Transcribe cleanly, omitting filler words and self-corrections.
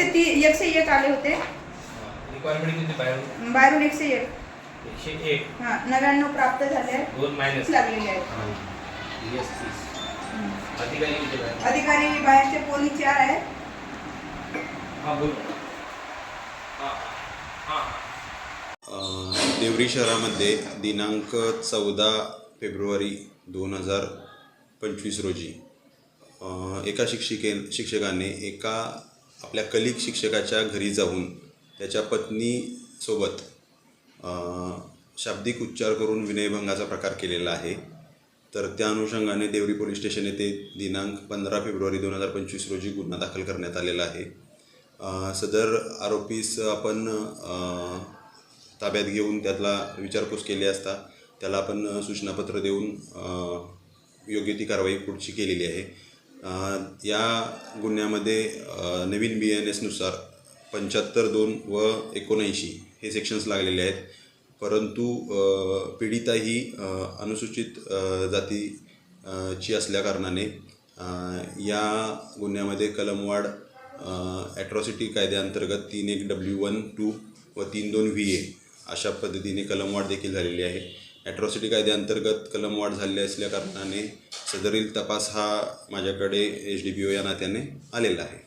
101 आले होते. रिक्वायरमेंट किती बाहेरून? बाहेरून 101. 101. हां, 99 प्राप्त झाले आहेत. 2 मायनस लागलेले आहेत. अधिकारी किती बाहेर? अधिकारी बाहेरचे पोलीस 4 आहेत. बोल. देवरी शहरामध्ये दिनांक 14 फेब्रुवारी 2025 रोजी एका शिक्षकाने एका आपल्या कलिग शिक्षकाच्या घरी जाऊन त्याच्या पत्नीसोबत शाब्दिक उच्चार करून विनयभंगाचा प्रकार केलेला आहे. तर त्या अनुषंगाने देवरी पोलीस स्टेशन येथे दिनांक 15 फेब्रुवारी 2025 रोजी गुन्हा दाखल करण्यात आलेला आहे. सदर आरोपीस आपण ताब्यात घेऊन त्यातला विचारपूस केली असता त्याला आपण सूचनापत्र देऊन योग्य ती कारवाई पुढची केलेली आहे. या गुन्ह्यामध्ये नवीन BNS नुसार 75(2) व 79 हे सेक्शन्स लागलेले आहेत. परंतु पीडिता ही अनुसूचित जातीची असल्याकारणाने या गुन्ह्यामध्ये कलमवाढ ॲट्रॉसिटी कायद्याअंतर्गत 3(1)W1(2) व 3(2)VA अशा पद्धतीने कलमवाढ देखील झालेली आहे. ॲट्रॉसिटी कायद्याअंतर्गत कलमवाढ झालेली असल्याकारणाने सदरील तपास हा माझ्याकडे HDPO या नात्याने आलेला आहे.